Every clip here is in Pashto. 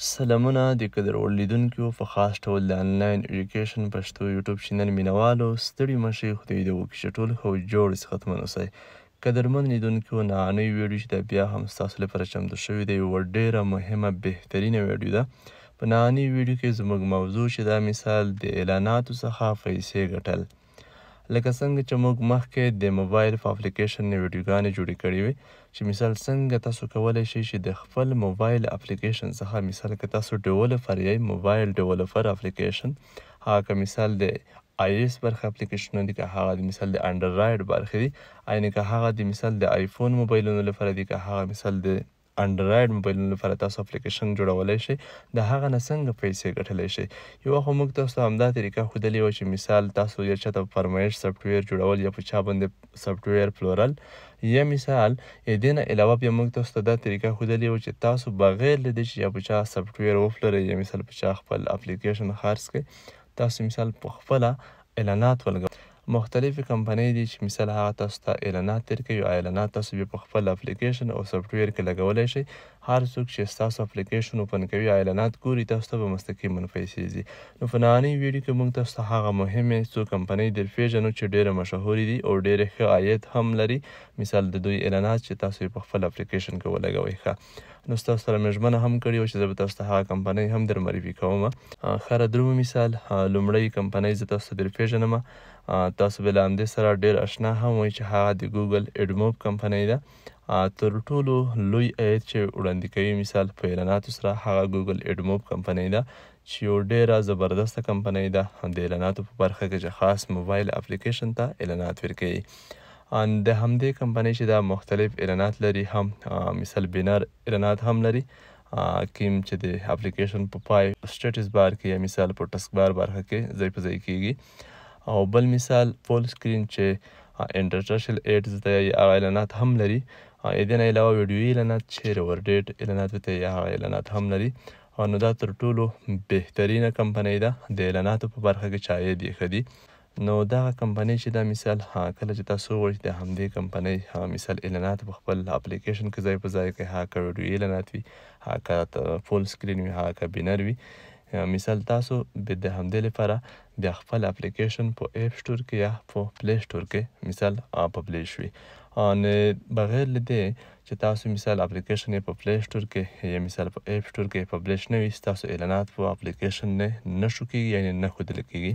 سلامونه د قدروړ لیدونکو په خاص ډول د انلاین ایجوکیشن پښتو یوټیوب چینل مینوالو ستړي مشئ خدای دې وکړي چې ټول ښه جوړ صحتمند اوسئ. قدرمن لیدونکو نعنی ویډیو چې دا بیا هم ستاسو لپاره چمتو شوې ده یوه ډېره مهمه بهترینه ویډیو ده. په نعنی ویډیو کې زموږ موضوع چې دا مثال د اعلاناتو څخه پیسې ګټل. لکه څنګه چې موږ مخکې د موبایل په اپلیکیشن نه ویډیوګانې جوړې کړې وې چې مثال څنګه تاسو کولی شئ چې د خپل موبایل اپلیکیشن څخه مثال که تاسو ډیولپر یې موبایل ډیولپر اپلیکیشن هغه که مثال د آی ایس برخه اپلیکیشنونه دي که هغه د مثال د انډرایډ برخې دي یعنې که هغه د مثال د آیفون موبایلونو لپاره دي که هغه مثال د انډرایډ موبایلونو لپاره تاسو اپلیکیشن جوړولی شئ د هغه نه څنګه پیسې ګټلی شئ. یو خو موږ تاسو ته همدا طریقه ښودلې وه چې مثال تاسو یا چاته په فرمایش سافټویر جوړول یا په چا باندې سافټویر پلورل یا مثال دې نه علاوه بیا موږ تاسو ته دا طریقه ښودلې وه چې تاسو بغیر له دې چې یا په چا سافټویر وپلورئ یا مثال په چا خپل اپلیکیشن خرڅ کړئ تاسو مثال په خپله اعلانات ولګوئ. مختلفې کمپنۍ دي چې مثال هغه تاسو ته اعلانات تیر کوي او اعلانات تاسو بیا په خپل اپلیکیشن او سافټویر کې لګولی شئ. هر څوک چې ستاسو اپلیکیشن اوپن کوي او اعلانات ګوري تاسو ته به مستقیما پیسې ځي. نو په نننۍ ویډیو کې موږ تاسو ته هغه مهمې څو کمپنۍ در پیژنو چې ډېرې مشهورې دي او ډېرې ښه عاید هم لري. مثال د دوی اعلانات چې تاسو یې په خپل اپلیکیشن کې ولګوئ. ښه نو ستاسو سره مې ژمنه هم کړې وه چې زه به تاسو ته هغه کمپنۍ هم در معرفي کوم. ښه درومه مثال لومړۍ کمپنۍ زه تاسو ته در پیژنم تاسو به له همدې سره ډېر اشنا هم وئ چې هغه د ګوګل ایډموب کمپنۍ ده. تر ټولو لوی عاید چې وړاندې کوي مثال په اعلاناتو سره هغه ګوګل ایډموب کمپنۍ ده چې یو ډېره زبردسته کمپنۍ ده د اعلاناتو په برخه کې چې خاص موبایل اپلیکیشن ته اعلانات ورکوي. د همدې کمپنۍ چې دا مختلف اعلانات لري هم مثال بینر اعلانات هم لري کوم چې د اپلیکیشن په پای سټیټس بار کې یا مثال په ټسک بار برخه کې ځای په ځای کیږي. او بل مثال فول سکرین چې انټرټرشل ایډز ته هغه اعلانات هم لري. دې نه علاوه ویډیویي اعلانات چې ریورډیټ اعلانات ته هغه اعلانات هم لري. نو دا تر ټولو بهترینه کمپنۍ ده د اعلاناتو په برخه کې چې عاید یې ښه دي. نو دغه کمپنۍ چې دا مثال کله چې تاسو وغواړئ د همدې کمپنۍ مثال اعلانات په خپل اپلیکیشن کې ځای په ځای کړئ هغه که ویډیویي اعلانات وي هغه که فول سکرین وي هغه که بینر وي. مثال تاسو د همدې لپاره بیا خپل اپلیکیشن په اپ سټور کې یا په پلی سټور کې مثال پبلیش وي. بغیر له دې چې تاسو مثال اپلیکیشن یې په پلی سټور کې یا مثال په اپ سټور کې پبلیش نه وي ستاسو اعلانات په اپلیکیشن نه شو کیږي یعنې نه ښودل کیږي.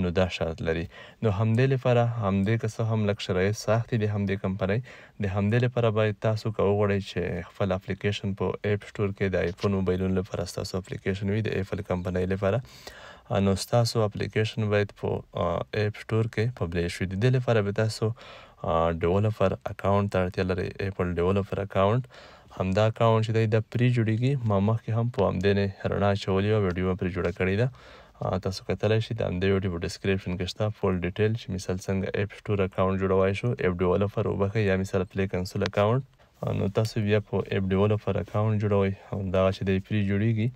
نو دا شرط لري. نو همدې لپاره همدې که څه هم لږ شرایط سخت دي د همدې کمپنۍ د همدې لپاره باید تاسو که وغواړئ چې خپل اپلیکیشن په اپ سټور کې د آیفون موبایلونو لپاره ستاسو اپلیکیشن وي د ایپل کمپنۍ لپاره نو ستاسو اپلیکیشن باید په اپ سټور کې پبلیش وي. د دې لپاره به تاسو ډیولپر اکاونټ ته اړتیا لرئ ایپل ډیولپر اکاونټ. همدا اکاونټ چې دی دا پرې جوړیږي ما مخکې هم په همدې نه رڼا اچولې وه ویډیو مې پرې جوړه کړې ده. تاسو کتلی شئ د همدې ویډیو په ډسکریپشن کې شته فول ډیټیل چې مثال څنګه اپ سټور اکاونټ جوړولی شو اپ ډیولپر وبښئ یا مثال پلی کنسول اکاونټ. نو تاسو بیا په اپ ډیولپر اکاونټ جوړوئ دغه چې دی پرې جوړیږي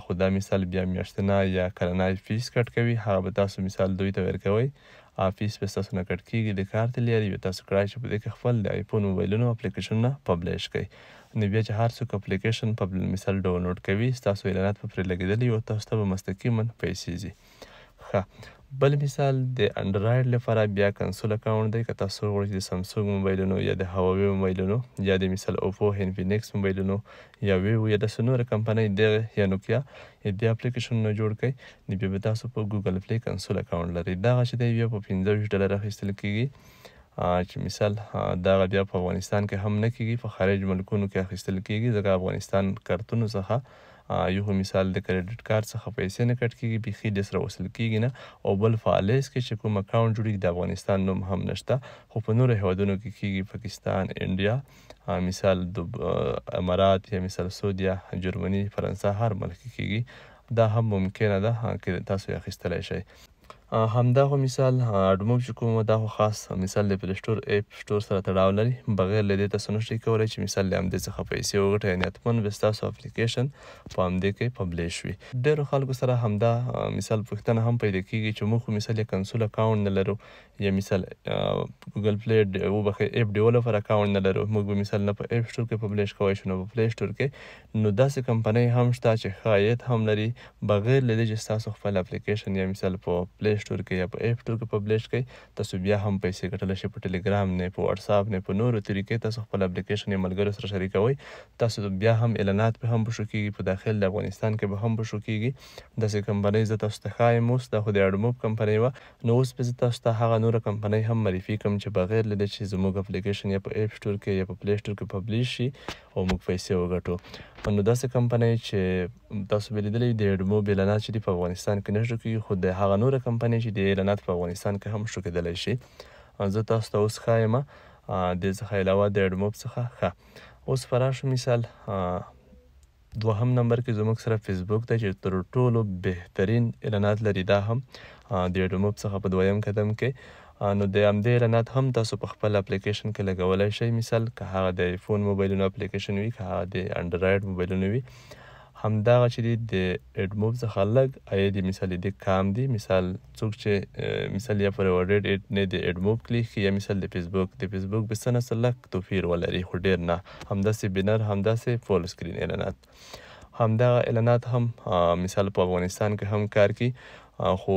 خو دا مثال بیا میاشتنی یا کلنی فیس کټ کوي هغه به تاسو مثال دوی ته ورکوئ. فیس به ستاسو نه کټ کیږي د کار ته لیاري به تاسو کړای چې په دې کې خپل د آیفون موبایلونو اپلیکیشنونه پبلیش کړئ. نو بیا چې هر څوک اپلیکیشن مثال ډاونلوډ کوي ستاسو اعلانات به پرې لګېدلي او تاسو ته به مستقیما پیسې ځي. ښه بل مثال د انډرایډ لپاره بیا کنسول اکاونټ دی که تاسو وغواړئ د سامسونګ موبایلونو یا د هواوی موبایلونو یا د مثال اوپو هینفینکس موبایلونو یا ویوو یا داسې نورې کمپنۍ دغه یا نوکیا دې اپلیکیشنونه جوړ کړئ. نو بیا به تاسو په ګوګل پلی کنسول اکاونټ لرئ. دغه چې دی بیا په $25 اخیستل کیږي چې مثال دغه بیا په افغانستان کې هم نه کیږي په خارج ملکونو کې اخیستل کیږي ځکه افغانستان کارتونو څخه یو خو مثال د کریډټ کارت څخه پیسې نه کټ کیږي بیخي د سره وصل کیږي نه او بل فعالیس کې چې کوم اکاونټ جوړیږي د افغانستان نوم هم نشته خو په نورو هیوادونو کې کیږي پاکستان انډیا مثال امارات یا مثال سعودیا جرمني فرانسه هر ملک کې کیږي. دا هم ممکنه ده که تاسو یې اخیستلی شئ. همدغه مثال اډموب چې کوم دا خو خاص مثال د پلی سټور اپ سټور سره تړاو لري. بغیر له دې تاسو نشئ کولی چې مثال له همدې څخه پیسې وګټئ، یعنې حتماً به ستاسو اپلیکیشن په همدې کې پبلیش وي. ډېرو خلکو سره همدا مثال پوښتنه هم پیدا کېږي چې موږ خو مثال یې کنسول اکاونټ نه لرو یا مثال ګوګل پلی وبخښئ اپ ډیولپر اکاونټ نه لرو، موږ به مثال نه په اپ سټور کې پبلیش کوی شو نه په پلی سټور کې. نو داسې کمپنۍ هم شته چې ښه عاید هم لري بغیر له دې چې ستاسو خپل اپلیکیشن یا مثال په پلی سټور کې یا په اپ سټور کې پبلیش کړئ، تاسو بیا هم پیسې ګټلی شئ. په ټلیګرام نه، په واتساپ نه، په نورو طریقې تاسو خپل اپلیکیشن یې ملګرو سره شریکوئ، تاسو بیا هم اعلانات په هم پشو کېږي، په داخل د افغانستان کې به هم پشو کېږي. داسې کمپنۍ زه تاسو ته ښایم. اوس دا خو د اډموب کمپنۍ وه، نو اوس به زه تاسو ته هغه نوره کمپنۍ هم معرفي کړم چې بغیر له دې چې زموږ اپلیکیشن یا په اپ سټور کې یا په پلی سټور کې پبلیش شي او موږ پیسې وګټو. نو داسې کمپنۍ چې تاسو به لیدلی د اډموب اعلانات چې دي په افغانستان کې نه شو کېږي، خو د هغه نوره کمپنۍ چې د اعلانات په افغانستان کې هم شو کېدلی شي. زه تاسو ته اوس ښایم دې څخه علاوه د اډموب څخه. ښه، اوس فرا شو مثال دوهم نمبر کې زموږ سره فیسبوک دی چې تر ټولو بهترین اعلانات لري. دا هم د اډموب څخه په دویم قدم کې. نو د همدې اعلانات هم تاسو په خپل اپلیکیشن کې لګولی شئ. مثال که هغه د آیفون موبایلونو اپلیکیشن وي، که هغه د انډرایډ موبایلونو وي، همدغه چې دی د اډموب څخه لږ عاید یې مثال دی کم دی. مثال څوک چې مثال یا پر ورډ نه د اډموب کلیک یا مثال د فیسبوک به څه نه څه لږ توپیر ولري، خو ډېر نه. همداسې بینر، همداسې فول سکرین اعلانات، همدغه اعلانات هم مثال په افغانستان کې هم کار کوي. خو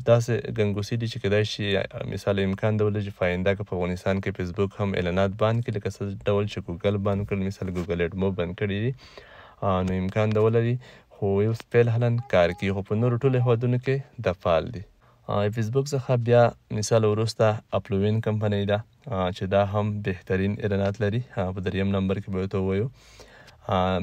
داسې ګنګوسې دي چې کیدای شي مثال امکان دا ولري چې په آینده که په افغانستان کې فیسبوک هم اعلانات بند کړي، لکه څه ډول چې ګوګل بند کړل، مثال ګوګل اډموب بند کړي دي، نو امکان دا ولري. خو یو فعلا کار کوي، خو په نورو ټولو هیوادونو کې د فعال دي. فیسبوک څخه بیا مثال وروسته اپلوین کمپنۍ ده چې دا هم بهترین اعلانات لري. په دریم نمبر کې به ورته ووایو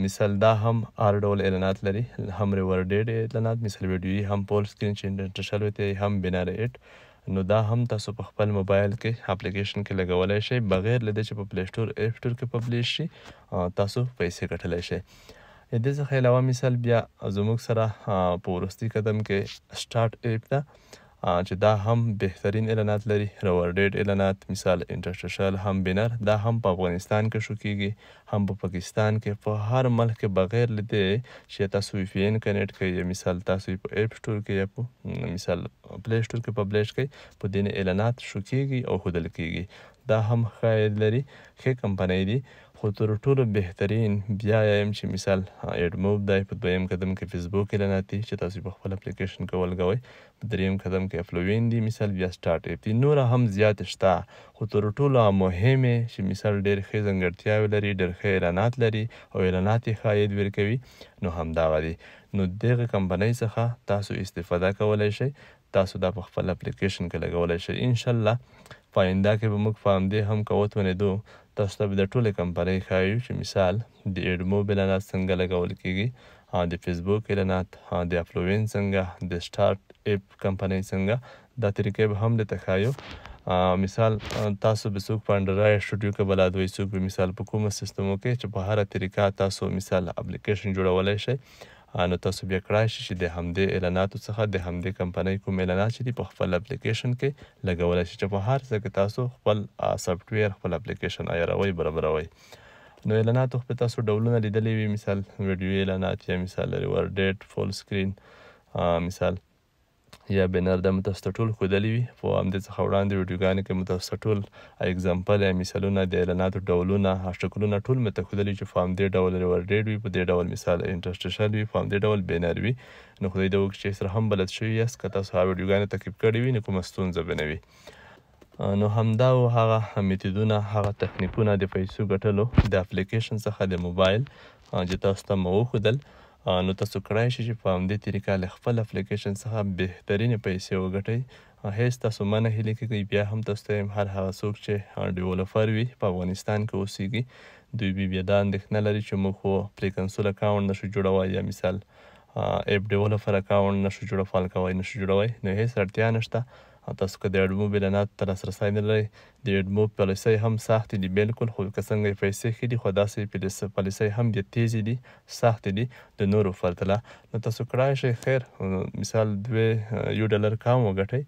مثال دا هم هر ډول اعلانات لري، هم ریورډډ اعلانات، مثال ویډیویي، هم پول سکرین چې انټرنشل وته، هم بینر ایډ. نو دا هم تاسو په خپل موبایل کې اپلیکیشن کې لګولی شئ بغیر له دې چې په پلی سټور اپ سټور کې پبلیش شي، تاسو پیسې ګټلی شئ. د دې څخه علاوه مثال بیا زموږ سره په وروستي قدم کې سټارټ اپ ده چې دا هم بهترین اعلانات لري، ریورډډ اعلانات، مثال انټرنشل، هم بینر. دا هم په افغانستان کې شو کېږي، هم په پاکستان کې، په هر ملک کې بغیر له دې چې تاسو وی پی این کنیکټ کړئ، مثال تاسو په اپ سټور کې یا په مثال پلی سټور کې پبلیش کړئ، په دې اعلانات شو کېږي او ښودل کېږي. دا هم ښه عاید لري، ښې کمپنۍ دي. خو تر ټولو بهترین بیا یم چې مثال اډموب دی، په دویم قدم کې فیسبوک اعلانات دي چې تاسو په خپل اپلیکیشن کې ولګوئ، په دریم قدم کې اپلوین دي، مثال بیا سټارټ اپ دي. نور هم زیات شته، خو تر ټولو مهمې چې مثال ډېر ښې ځانګړتیاوې لري، ډېر ښه اعلانات لري او اعلانات یې ښه عاید ورکوي، نو همدغه دي. نو دغه کمپنۍ څخه تاسو استفاده کولی شئ، تاسو دا په خپل اپلیکیشن کې لګولی شئ. انشاءالله په آینده کې به موږ په همدې هم که وتوانېدو تاسو ته به د ټولې کمپنۍ ښایو چې مثال د اډموب اعلانات څنګه لګول کېږي، د فیسبوک اعلانات، د اپلوین څنګه، د سټارټ اپ کمپنۍ څنګه، دا طریقې به هم درته ښایو. مثال تاسو به څوک په انډرایډ سټوډیو کې بلد وي، څوک به مثال په کومه سیستمو کې چې په هره طریقه تاسو مثال اپلیکیشن جوړولی شئ، نو تاسو بیا کړای شئ چې د همدې اعلاناتو څخه د همدې کمپنۍ کوم اعلانات چې دي په خپل اپلیکیشن کې لګولی شئ، چې په هر ځای کې تاسو خپل سافټویر، خپل اپلیکیشن عیاروئ، برابروئ. نو اعلاناتو خو تاسو ډولونه لیدلی وي، مثال ویډیو اعلانات یا مثال ریورډډ، فول سکرین، مثال یا بینر، دا مو تاسو ته ټول ښودلي وي. په همدې څخه وړاندې ویډیوګانو کې مو تاسو ته ټول اګزامپل یا مثالونه د اعلاناتو ډولونه، شکلونه ټول مو ته ښودلي چې په همدې ډول ریورډډ وي، په دې ډول مثال انټرنشل وي، په همدې ډول بینر وي. نو خدای دې وکړي چې سره هم بلد شوي یاست، که تاسو هغه ویډیوګانې تعقیب کړې وي نو کومه ستونزه به نه وي. نو همدا و هغه میتودونه، هغه تخنیکونه د پیسو ګټلو د اپلیکیشن څخه د موبایل چې تاسو ته مو وښودل. نو تاسو کړای شئ چې په همدې طریقه له خپل اپلیکیشن څخه بهترینې پیسې وګټئ. هیڅ تاسو مه نه هیلې کېږئ. بیا هم تاسو ته یم هر هغه څوک چې ډیولپر وي، په افغانستان کې اوسیږي، دوی بیا دا اندېښنه لري چې موږ خو پلی کنسول اکاونټ نشو جوړولی یا مثال اپ ډیولپر اکاونټ نشو جوړول کوی، نشو جوړوی. نو هیڅ اړتیا نشته. تاسو که د اډموب اعلاناتو ته لاسرسی نه لرئ، د ایډمو پالیسۍ هم سختې دي بالکل، خو که څنګه یې پیسې ښه دي خو داسې پالیسۍ هم بیا تیزې دي، سختې دي د نورو پرتله. نو تاسو کړای شئ خیر مثال $1 کم وګټئ.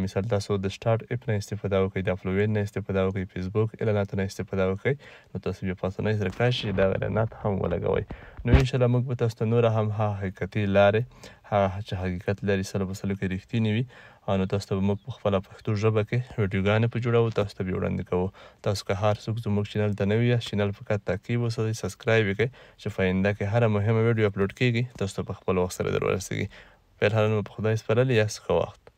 مثال تاسو د سټارټ اپ نه استفاده وکړئ، د افلوین نه استفاده وکړئ، فیسبوک اعلاناتو نه استفاده وکړئ، نو تاسو بیا په اسانۍ سره کړای شئ دغه اعلانات هم ولګوئ. نو انشاءالله موږ به تاسو ته نوره هم هغه حقیقتي لارې، هغه چې حقیقت لري 100% کې رښتینې وي، نو تاسو ته به موږ په خپله پښتو ژبه کې ویډیوګانې په جوړوو، تاسو ته به یې وړاندې کوو. تاسو که هر څوک زموږ چینل ته نوي یاست، چینل فقط تعقیب وساتئ، سبسکرایب یې کړئ چې په آینده کې هره مهمه ویډیو اپلوډ کیږي تاسو ته په خپل وخت سره در ورسیږي. په هر حال مو په خدای سپارلی، یاست ښه وخت.